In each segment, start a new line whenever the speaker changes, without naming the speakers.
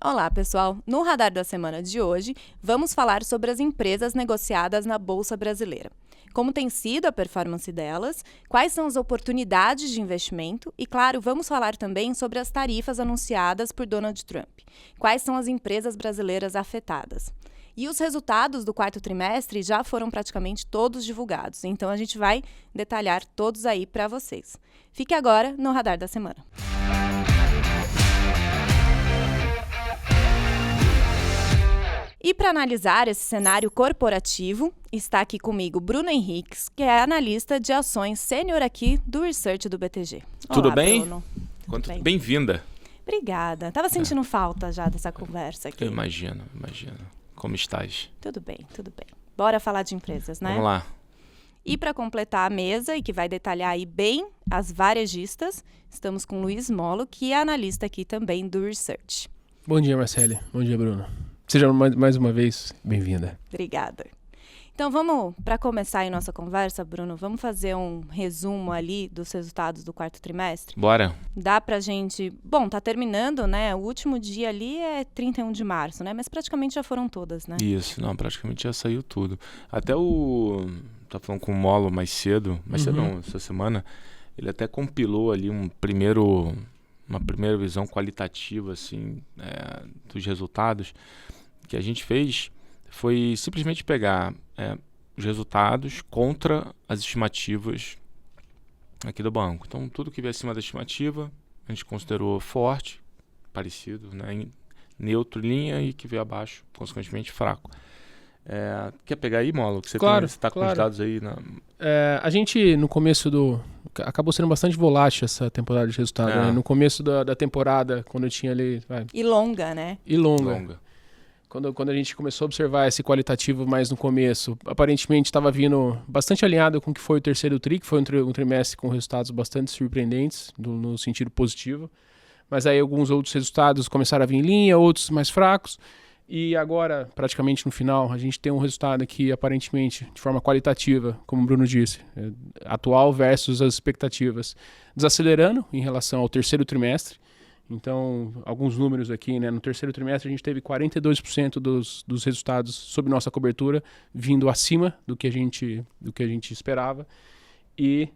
Olá, pessoal! No Radar da Semana de hoje, vamos falar sobre as empresas negociadas na Bolsa Brasileira. Como tem sido a performance delas, quais são as oportunidades de investimento e, claro, vamos falar também sobre as tarifas anunciadas por Donald Trump. Quais são as empresas brasileiras afetadas? E os resultados do quarto trimestre já foram praticamente todos divulgados, então a gente vai detalhar todos aí para vocês. Fique agora no Radar da Semana. E para analisar esse cenário corporativo, está aqui comigo Bruno Henriques, que é analista de ações sênior aqui do Research do BTG.
Tudo
Olá,
bem?
Bruno.
Bem-vinda.
Obrigada. Tava sentindo falta já dessa conversa aqui.
Eu imagino. Como estás?
Tudo bem. Bora falar de empresas, né?
Vamos lá.
E para completar a mesa e que vai detalhar aí bem as varejistas, estamos com Luiz Molo, que é analista aqui também do Research.
Bom dia, Marcele. Bom dia, Bruno. Seja mais uma vez bem-vinda.
Obrigada. Então vamos, para começar aí nossa conversa, Bruno, vamos fazer um resumo ali dos resultados do quarto trimestre?
Bora.
Dá pra gente... Bom, tá terminando, né? O último dia ali é 31 de março, né? Mas praticamente já foram todas, né?
Isso, não, praticamente já saiu tudo. Até tá falando com o Molo mais cedo não, essa semana, ele até compilou ali uma primeira visão qualitativa, assim, dos resultados. Que a gente fez foi simplesmente pegar os resultados contra as estimativas aqui do banco. Então, tudo que veio acima da estimativa, a gente considerou forte, parecido, né, neutro, linha, e que veio abaixo, consequentemente, fraco. Quer pegar aí, Molo? Que você está com os dados aí?
A gente, no começo acabou sendo bastante volátil essa temporada de resultado. Né? No começo da temporada, quando eu tinha ali...
E longa, né?
E longa. Quando a gente começou a observar esse qualitativo mais no começo, aparentemente estava vindo bastante alinhado com o que foi o terceiro TRI, que foi um trimestre com resultados bastante surpreendentes, no sentido positivo. Mas aí alguns outros resultados começaram a vir em linha, outros mais fracos. E agora, praticamente no final, a gente tem um resultado aqui, aparentemente, de forma qualitativa, como o Bruno disse, atual versus as expectativas, desacelerando em relação ao terceiro trimestre. Então, alguns números aqui, né? No terceiro trimestre a gente teve 42% dos resultados sob nossa cobertura vindo acima do que a gente esperava e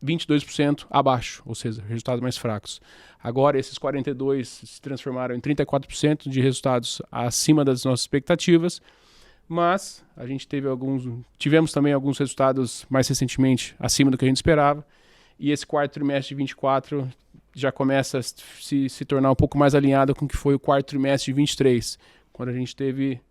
22% abaixo, ou seja, resultados mais fracos. Agora esses 42% se transformaram em 34% de resultados acima das nossas expectativas, mas a gente tivemos também alguns resultados mais recentemente acima do que a gente esperava, e esse quarto trimestre de 24 já começa a se tornar um pouco mais alinhado com o que foi o quarto trimestre de 23, quando a gente teve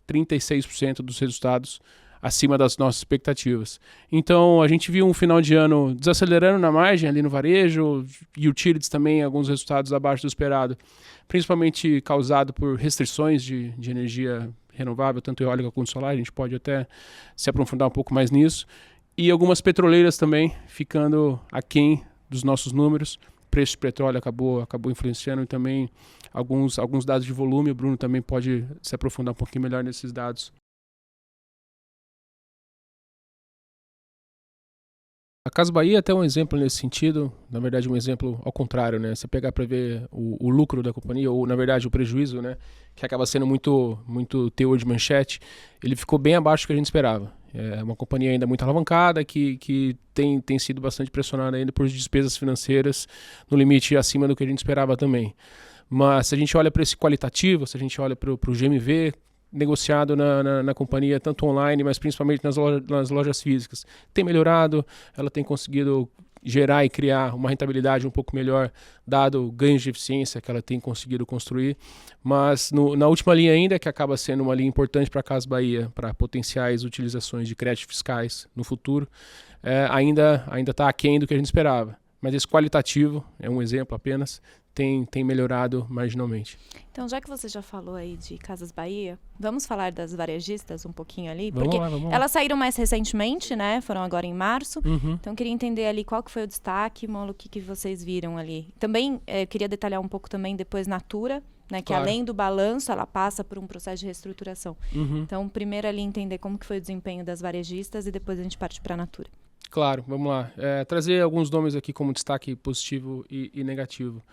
36% dos resultados acima das nossas expectativas. Então, a gente viu um final de ano desacelerando na margem, ali no varejo, e utilities também, alguns resultados abaixo do esperado, principalmente causado por restrições de energia renovável, tanto eólica quanto solar. A gente pode até se aprofundar um pouco mais nisso. E algumas petroleiras também ficando aquém dos nossos números. O preço de petróleo acabou influenciando, e também alguns dados de volume. O Bruno também pode se aprofundar um pouquinho melhor nesses dados. A Casas Bahia é até um exemplo nesse sentido, na verdade um exemplo ao contrário, né? Você pegar para ver o lucro da companhia, ou na verdade o prejuízo, né? Que acaba sendo muito teor de manchete, ele ficou bem abaixo do que a gente esperava. É uma companhia ainda muito alavancada, que tem sido bastante pressionada ainda por despesas financeiras no limite acima do que a gente esperava também. Mas se a gente olha para esse qualitativo, se a gente olha para o GMV, negociado na companhia, tanto online, mas principalmente nas lojas físicas, tem melhorado, ela tem conseguido gerar e criar uma rentabilidade um pouco melhor, dado ganhos de eficiência que ela tem conseguido construir, mas na última linha ainda, que acaba sendo uma linha importante para a Casas Bahia, para potenciais utilizações de créditos fiscais no futuro, ainda está aquém do que a gente esperava. Mas esse qualitativo, é um exemplo apenas, tem melhorado marginalmente.
Então, já que você já falou aí de Casas Bahia, vamos falar das varejistas um pouquinho ali?
Vamos lá.
Elas saíram mais recentemente, né? Foram agora em março. Então, queria entender ali qual que foi o destaque, Molo, o que vocês viram ali. Também, queria detalhar um pouco também depois Natura, né? Que além do balanço, ela passa por um processo de reestruturação. Então, primeiro ali entender como que foi o desempenho das varejistas e depois a gente parte para a Natura.
Claro, vamos lá. Trazer alguns nomes aqui como destaque positivo e negativo.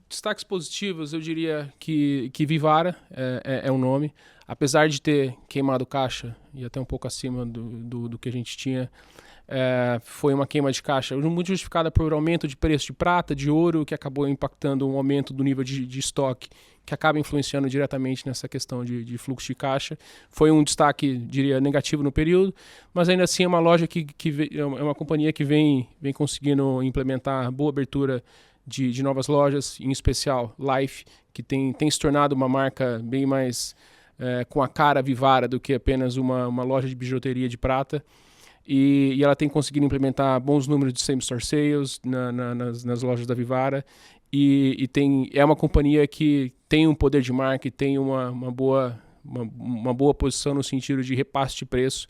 Destaques positivos, eu diria que Vivara é um nome. Apesar de ter queimado caixa e até um pouco acima do que a gente tinha, foi uma queima de caixa muito justificada por aumento de preço de prata, de ouro, que acabou impactando um aumento do nível de estoque, que acaba influenciando diretamente nessa questão de fluxo de caixa. Foi um destaque, diria, negativo no período, mas ainda assim é uma loja é uma companhia que vem conseguindo implementar boa abertura de novas lojas, em especial Life, que tem se tornado uma marca bem mais com a cara Vivara do que apenas uma loja de bijuteria de prata. E ela tem conseguido implementar bons números de same-store sales nas lojas da Vivara. E é uma companhia que tem um poder de marca e tem uma boa posição no sentido de repasse de preço.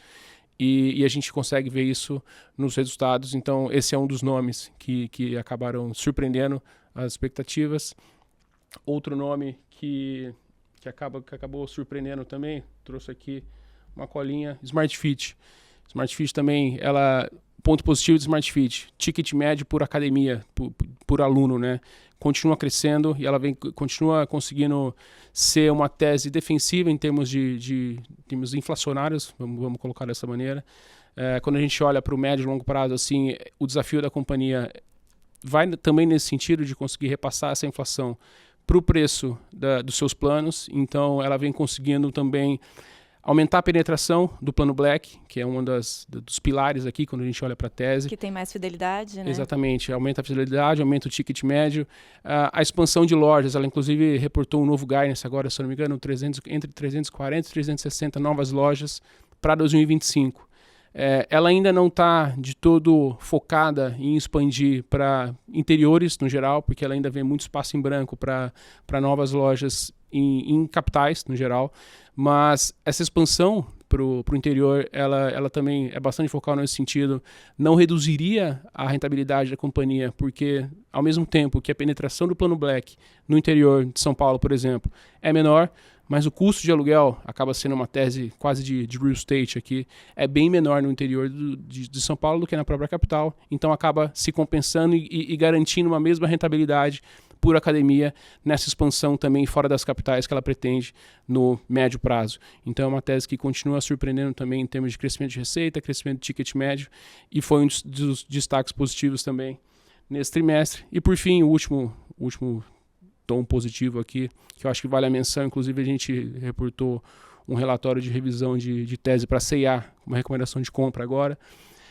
E a gente consegue ver isso nos resultados. Então, esse é um dos nomes que acabaram surpreendendo as expectativas. Outro nome que acabou surpreendendo também, trouxe aqui uma colinha, Smart Fit. Smart Fit também, ponto positivo de Smart Fit, ticket médio por academia, por aluno, né? Continua crescendo e ela continua conseguindo ser uma tese defensiva em termos termos inflacionários, vamos colocar dessa maneira. Quando a gente olha para o médio e longo prazo, assim, o desafio da companhia vai também nesse sentido de conseguir repassar essa inflação para o preço dos seus planos. Então, ela vem conseguindo também aumentar a penetração do plano Black, que é um dos pilares aqui quando a gente olha para a tese.
Que tem mais fidelidade, né?
Exatamente, aumenta a fidelidade, aumenta o ticket médio. A expansão de lojas, ela inclusive reportou um novo guidance agora, se eu não me engano, entre 340 e 360 novas lojas para 2025. Ela ainda não está de todo focada em expandir para interiores no geral, porque ela ainda vê muito espaço em branco para novas lojas em capitais no geral, mas essa expansão para o interior, ela também é bastante focal nesse sentido, não reduziria a rentabilidade da companhia, porque ao mesmo tempo que a penetração do plano Black no interior de São Paulo, por exemplo, é menor, mas o custo de aluguel acaba sendo uma tese quase de real estate aqui, é bem menor no interior de São Paulo do que na própria capital, então acaba se compensando e garantindo uma mesma rentabilidade por academia nessa expansão também fora das capitais que ela pretende no médio prazo. Então é uma tese que continua surpreendendo também em termos de crescimento de receita, crescimento de ticket médio, e foi um dos destaques positivos também nesse trimestre. E por fim, o último tom positivo aqui, que eu acho que vale a menção, inclusive a gente reportou um relatório de revisão de tese para a C&A, uma recomendação de compra agora.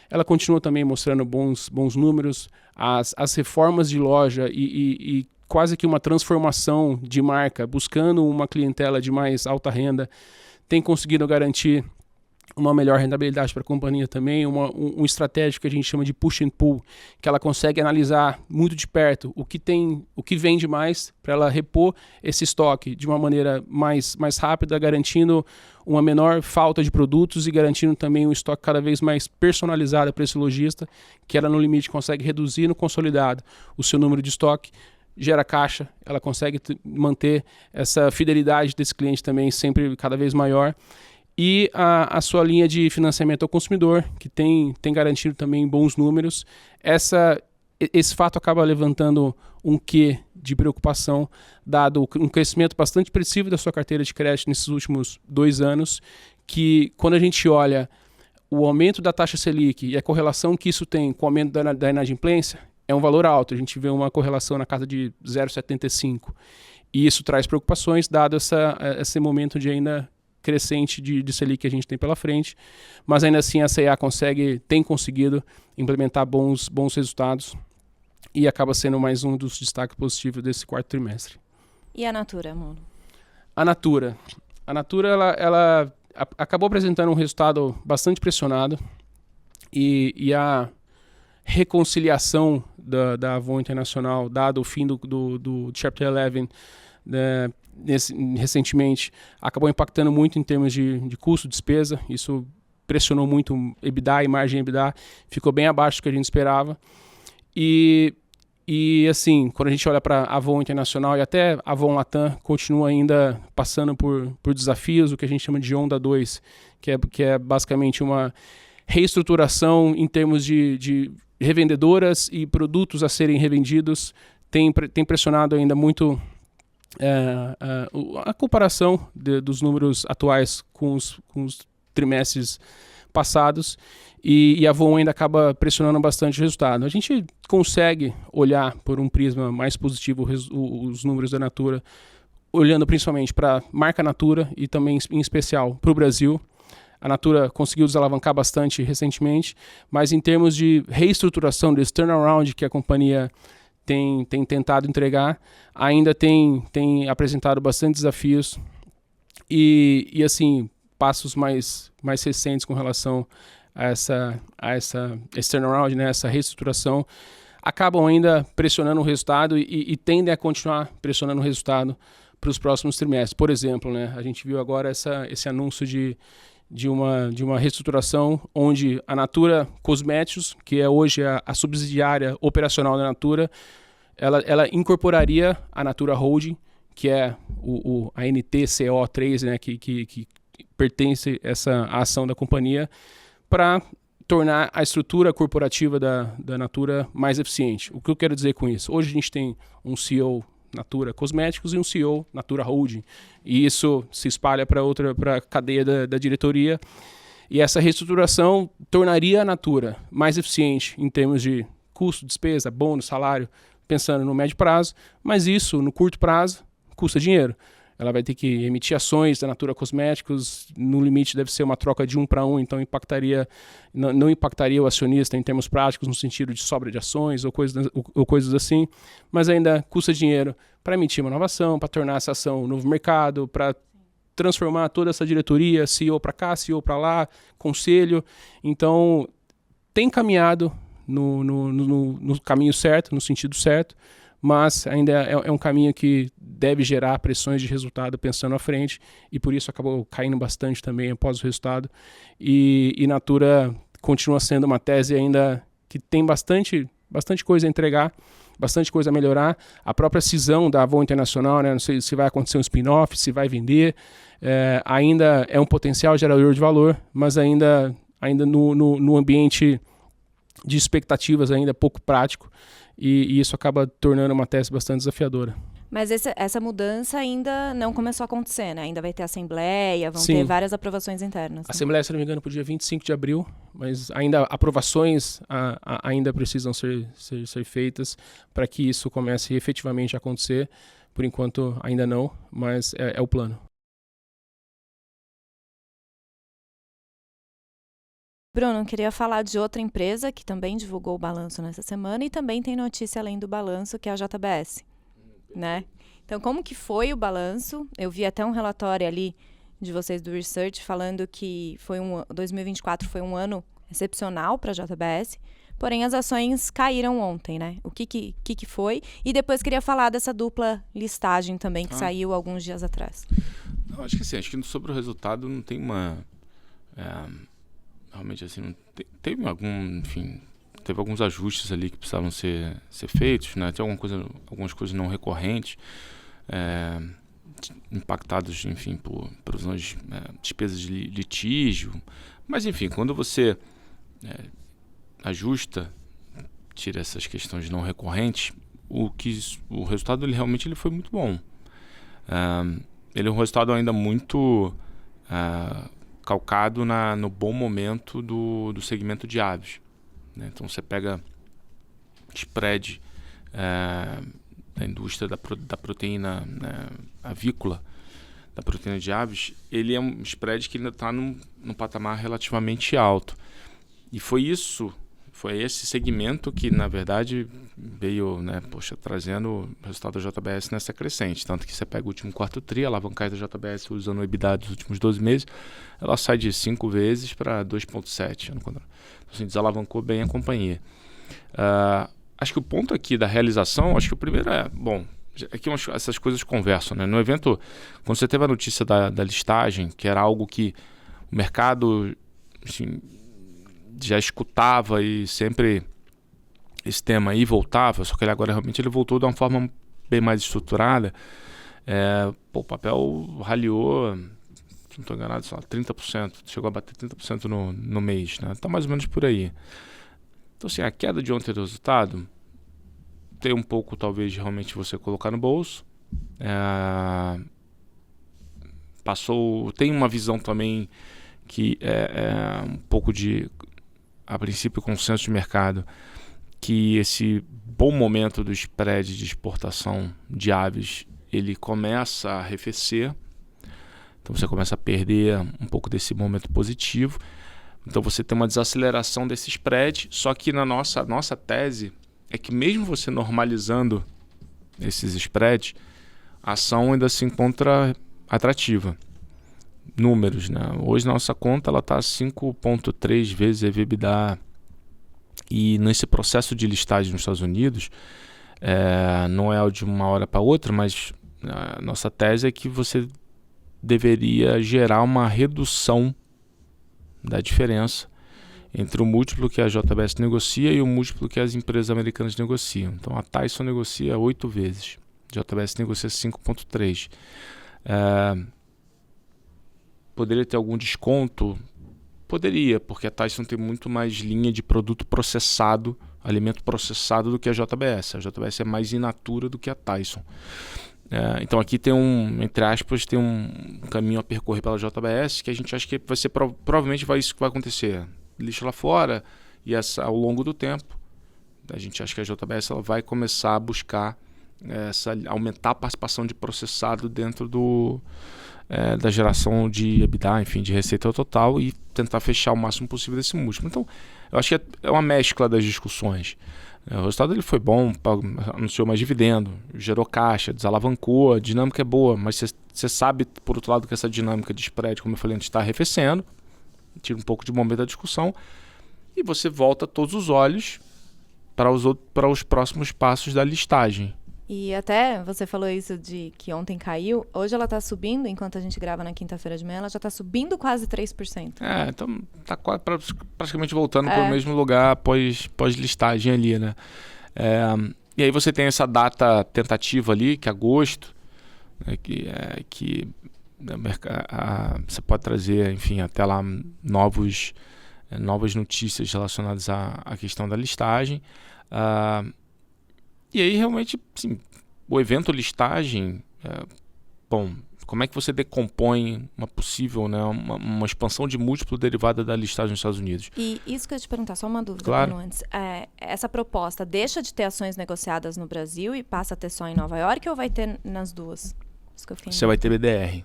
Ela continua também mostrando bons números, as reformas de loja e quase que uma transformação de marca, buscando uma clientela de mais alta renda, tem conseguido garantir uma melhor rentabilidade para a companhia também, um estratégia que a gente chama de push and pull, que ela consegue analisar muito de perto o que vende mais para ela repor esse estoque de uma maneira mais rápida, garantindo uma menor falta de produtos e garantindo também um estoque cada vez mais personalizado para esse lojista, que ela no limite consegue reduzir no consolidado o seu número de estoque, gera caixa, ela consegue manter essa fidelidade desse cliente também sempre cada vez maior. E a sua linha de financiamento ao consumidor, que tem garantido também bons números. Esse fato acaba levantando um quê de preocupação, dado um crescimento bastante expressivo da sua carteira de crédito nesses últimos 2 anos, que quando a gente olha o aumento da taxa Selic e a correlação que isso tem com o aumento da inadimplência, é um valor alto. A gente vê uma correlação na casa de 0,75. E isso traz preocupações, dado esse momento de ainda crescente de Selic que a gente tem pela frente, mas ainda assim a C&A tem conseguido implementar bons resultados e acaba sendo mais um dos destaques positivos desse quarto trimestre.
E a Natura, Molo?
A Natura, ela acabou apresentando um resultado bastante pressionado e a reconciliação da Avon Internacional, dado o fim do Chapter 11, recentemente, acabou impactando muito em termos de custo, despesa. Isso pressionou muito o EBITDA e margem EBITDA, ficou bem abaixo do que a gente esperava. E assim, quando a gente olha para a Avon Internacional e até a Avon Latam, continua ainda passando por desafios, o que a gente chama de Onda 2, que é basicamente uma reestruturação em termos de revendedoras e produtos a serem revendidos, tem pressionado ainda muito a comparação dos números atuais com os trimestres passados, e a Avon ainda acaba pressionando bastante o resultado. A gente consegue olhar por um prisma mais positivo os números da Natura, olhando principalmente para a marca Natura e também em especial para o Brasil. A Natura conseguiu desalavancar bastante recentemente, mas em termos de reestruturação, desse turnaround que a companhia tem tentado entregar, ainda tem apresentado bastante desafios e assim, passos mais recentes com relação a esse turnaround, né, essa reestruturação, acabam ainda pressionando o resultado e tendem a continuar pressionando o resultado para os próximos trimestres. Por exemplo, né, a gente viu agora esse anúncio de uma reestruturação onde a Natura Cosméticos, que é hoje a subsidiária operacional da Natura, ela incorporaria a Natura Holding, que é a NTCO3, né, que pertence essa ação da companhia, para tornar a estrutura corporativa da Natura mais eficiente. O que eu quero dizer com isso? Hoje a gente tem um CEO Natura Cosméticos e um CEO Natura Holding, e isso se espalha para a cadeia da diretoria, e essa reestruturação tornaria a Natura mais eficiente em termos de custo, despesa, bônus, salário, pensando no médio prazo, mas isso no curto prazo custa dinheiro. Ela vai ter que emitir ações da Natura Cosméticos, no limite deve ser uma troca de 1 para 1, então não impactaria o acionista em termos práticos, no sentido de sobra de ações ou coisas assim, mas ainda custa dinheiro para emitir uma nova ação, para tornar essa ação um novo mercado, para transformar toda essa diretoria, CEO para cá, CEO para lá, conselho. Então, tem caminhado no caminho certo, no sentido certo, mas ainda é um caminho que deve gerar pressões de resultado pensando à frente, e por isso acabou caindo bastante também após o resultado. E Natura continua sendo uma tese ainda que tem bastante coisa a entregar, bastante coisa a melhorar. A própria cisão da Avon Internacional, né, não sei se vai acontecer um spin-off, se vai vender, ainda é um potencial gerador de valor, mas ainda no ambiente de expectativas ainda pouco prático, e isso acaba tornando uma tese bastante desafiadora.
Mas essa mudança ainda não começou a acontecer, né? Ainda vai ter assembleia, vão
Sim.
ter várias aprovações internas.
A assembleia, se não me engano, para o dia 25 de abril, mas ainda aprovações ainda precisam ser feitas para que isso comece efetivamente a acontecer. Por enquanto ainda não, mas é o plano.
Bruno, queria falar de outra empresa que também divulgou o balanço nessa semana e também tem notícia além do balanço, que é a JBS, né? Então, como que foi o balanço? Eu vi até um relatório ali de vocês do Research falando que 2024 foi um ano excepcional para a JBS, porém as ações caíram ontem, né? O que foi? E depois queria falar dessa dupla listagem também que saiu alguns dias atrás.
Não, acho que sim, acho que sobre o resultado não tem uma... realmente assim, não teve alguns ajustes ali que precisavam ser feitos, né? Tem algumas coisas não recorrentes, impactados, enfim, por despesas de litígio, mas enfim, quando você ajusta, tira essas questões não recorrentes, o resultado ele realmente foi muito bom. Ele é um resultado ainda muito calcado no bom momento do segmento de aves, né? Então você pega spread da indústria da proteína, né, avícola, da proteína de aves, ele é um spread que ainda está num patamar relativamente alto. E foi esse segmento que, na verdade, veio, né, trazendo o resultado da JBS nessa crescente. Tanto que você pega o último quarto tri, a alavancagem da JBS usando o EBITDA dos últimos 12 meses, ela sai de 5 vezes para 2,7. Então, assim, desalavancou bem a companhia. Acho que o ponto aqui da realização, acho que o primeiro aqui essas coisas conversam, né? No evento, quando você teve a notícia da listagem, que era algo que o mercado, assim, já escutava e sempre esse tema aí voltava, só que ele agora realmente ele voltou de uma forma bem mais estruturada. O papel raliou, se não estou enganado, 30%, chegou a bater 30% no mês, né? Está mais ou menos por aí. Então, assim, a queda de ontem do resultado, tem um pouco, talvez, realmente você colocar no bolso. Tem uma visão também que é um pouco de, a princípio, consenso de mercado, que esse bom momento do spread de exportação de aves, ele começa a arrefecer. Então você começa a perder um pouco desse momento positivo. Então você tem uma desaceleração desse spread, só que na nossa tese é que mesmo você normalizando esses spreads, a ação ainda se encontra atrativa. Números, né? Hoje nossa conta está 5,3 vezes EBITDA. E nesse processo de listagem nos Estados Unidos, não é de uma hora para outra, mas a nossa tese é que você deveria gerar uma redução da diferença entre o múltiplo que a JBS negocia e o múltiplo que as empresas americanas negociam. Então a Tyson negocia 8 vezes, a JBS negocia 5,3. Poderia ter algum desconto? Poderia, porque a Tyson tem muito mais linha de produto processado, alimento processado, do que a JBS. A JBS é mais in natura do que a Tyson. Então aqui tem entre aspas, tem um caminho a percorrer pela JBS que a gente acha que vai ser, provavelmente isso que vai acontecer. Lixo lá fora e ao longo do tempo, a gente acha que a JBS ela vai começar a buscar aumentar a participação de processado dentro da geração de EBITDA, enfim, de receita total, e tentar fechar o máximo possível desse múltiplo. Então, eu acho que é uma mescla das discussões. O resultado dele foi bom, anunciou mais dividendo, gerou caixa, desalavancou, a dinâmica é boa, mas você sabe, por outro lado, que essa dinâmica de spread, como eu falei antes, está arrefecendo, tira um pouco de momento da discussão, e você volta todos os olhos para os próximos passos da listagem.
E até você falou isso de que ontem caiu, hoje ela está subindo, enquanto a gente grava na quinta-feira de manhã, ela já está subindo quase 3%.
Então está praticamente voltando para o mesmo lugar pós-listagem ali, né? E aí você tem essa data tentativa ali, que é agosto, né, que você pode trazer, enfim, até lá novas notícias relacionadas à questão da listagem. E aí, realmente, sim, o evento listagem, como é que você decompõe uma possível, né, uma expansão de múltiplo derivada da listagem nos Estados Unidos?
E isso que eu ia te perguntar, só uma dúvida,
claro.
Antes. Essa proposta deixa de ter ações negociadas no Brasil e passa a ter só em Nova York, ou vai ter nas duas? Isso que eu fiquei
você vai ter BDR.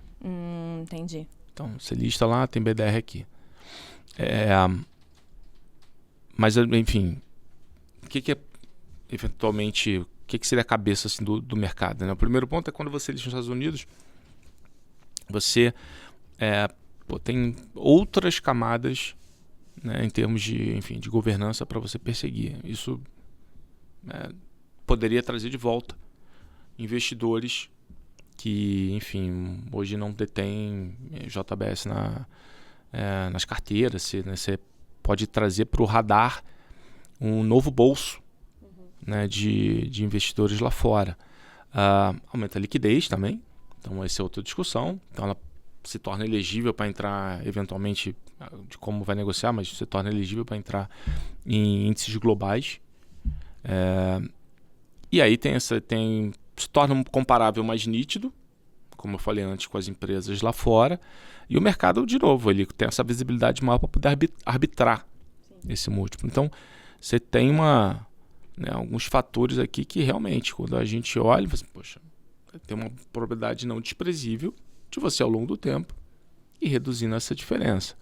Entendi.
Então, você lista lá, tem BDR aqui. Mas, enfim, o que é eventualmente, o que seria a cabeça assim, do mercado, né? O primeiro ponto é quando você lista nos Estados Unidos, você tem outras camadas, né, em termos de governança para você perseguir. Isso poderia trazer de volta investidores que, enfim, hoje não detêm JBS nas carteiras. Você pode trazer para o radar um novo bolso, né, de investidores lá fora. Aumenta a liquidez também, então essa é outra discussão. Então ela se torna elegível para entrar, eventualmente, de como vai negociar, mas se torna elegível para entrar em índices globais. E aí se torna um comparável mais nítido, como eu falei antes, com as empresas lá fora. E o mercado, de novo, ele tem essa visibilidade maior para poder arbitrar esse múltiplo. Então, você tem alguns fatores aqui que realmente, quando a gente olha, você, poxa, tem uma probabilidade não desprezível de você, ao longo do tempo, ir reduzindo essa diferença.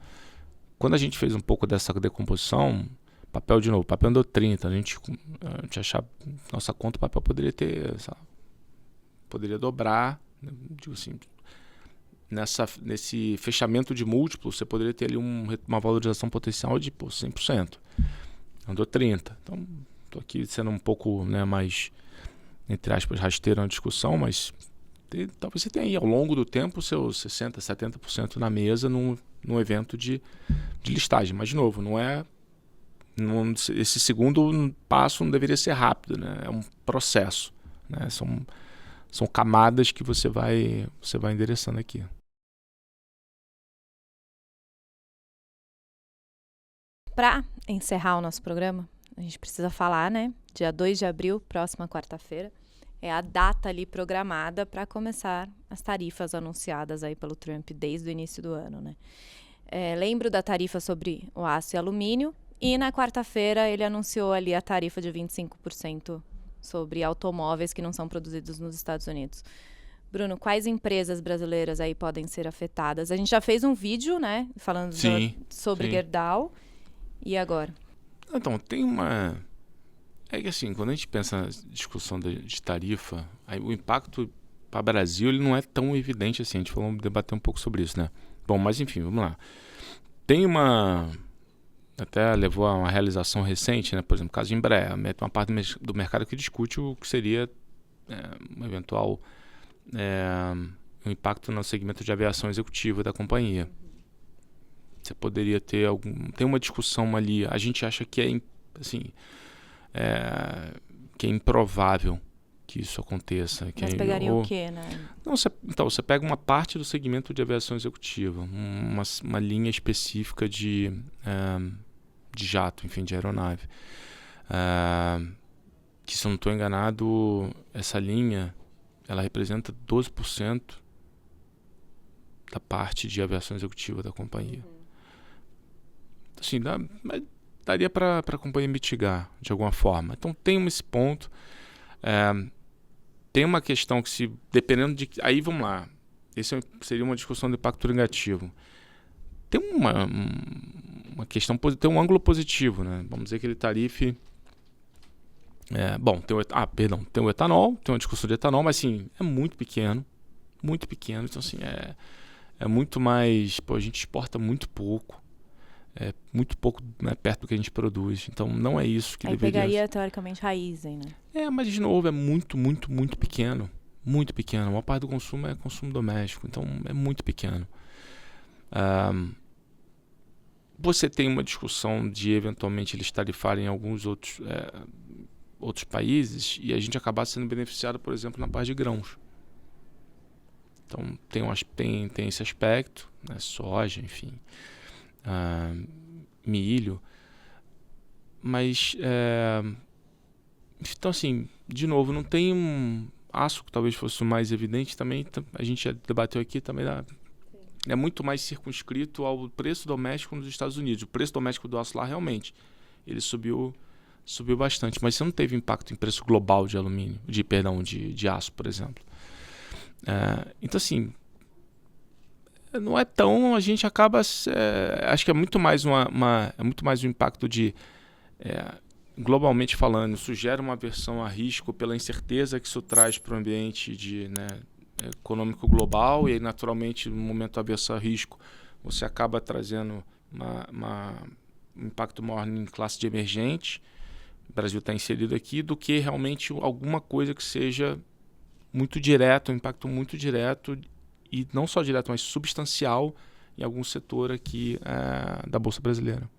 Quando a gente fez um pouco dessa decomposição, papel andou 30, a gente achava, nossa conta, o papel poderia dobrar, né, digo assim, nesse fechamento de múltiplo, você poderia ter ali uma valorização potencial de 100%. Andou 30. Então, estou aqui sendo um pouco, né, mais, entre aspas, rasteiro na discussão, mas talvez você tenha aí, ao longo do tempo, seus 60%, 70% na mesa num evento de listagem. Mas, de novo, esse segundo passo não deveria ser rápido, né? É um processo, né? São camadas que você vai endereçando aqui.
Para encerrar o nosso programa, a gente precisa falar, né? Dia 2 de abril, próxima quarta-feira, é a data ali programada para começar as tarifas anunciadas aí pelo Trump desde o início do ano, né? Lembro da tarifa sobre o aço e alumínio, e na quarta-feira ele anunciou ali a tarifa de 25% sobre automóveis que não são produzidos nos Estados Unidos. Bruno, quais empresas brasileiras aí podem ser afetadas? A gente já fez um vídeo, né, falando sobre Gerdau. E agora?
Então, tem uma... É que assim, quando a gente pensa na discussão de tarifa, aí o impacto para o Brasil ele não é tão evidente assim. A gente falou, debater um pouco sobre isso, né? Bom, mas enfim, vamos lá. Tem uma... Até levou a uma realização recente, né? Por exemplo, o caso de Embraer. Uma parte do mercado que discute o que seria um eventual um impacto no segmento de aviação executiva da companhia. Você poderia ter tem uma discussão ali. A gente acha que que é improvável que isso aconteça.
Mas pegaria o quê, né?
Não, você pega uma parte do segmento de aviação executiva, uma linha específica de jato, enfim, de aeronave. Que, se eu não estou enganado, essa linha ela representa 12% da parte de aviação executiva da companhia. Assim, daria para a companhia mitigar de alguma forma. Então tem esse ponto. Tem uma questão que, se dependendo de... Aí vamos lá. Esse seria uma discussão de impacto negativo. Tem uma questão, tem um ângulo positivo, né? Vamos dizer que ele tarife... tem o etanol, tem uma discussão de etanol, mas assim, é muito pequeno. Muito pequeno. Então, assim, é muito mais... a gente exporta muito pouco. Muito pouco, né, perto do que a gente produz. Então não é isso que deveria...
Aí pegaria, teoricamente, raiz, hein, né?
Mas de novo, é muito, muito, muito pequeno. Muito pequeno. A maior parte do consumo é consumo doméstico. Então é muito pequeno. Você tem uma discussão de, eventualmente, eles tarifarem em alguns outros países e a gente acabar sendo beneficiado, por exemplo, na parte de grãos. Então tem esse aspecto, né, soja, enfim... milho, mas então, assim, de novo, não tem aço, que talvez fosse o mais evidente também, a gente já debateu aqui também, é muito mais circunscrito ao preço doméstico nos Estados Unidos. O preço doméstico do aço lá, realmente, ele subiu bastante, mas você não teve impacto em preço global de alumínio, de aço, por exemplo. Então, assim, não é tão... A gente acaba... acho que é muito mais é muito mais um impacto de... globalmente falando, isso gera uma aversão a risco pela incerteza que isso traz para o ambiente econômico global, e aí, naturalmente, no momento de aversão a risco, você acaba trazendo um impacto maior em classe de emergente. O Brasil está inserido aqui, do que realmente alguma coisa que seja muito direto, um impacto muito direto, e não só direto, mas substancial em algum setor aqui da Bolsa Brasileira.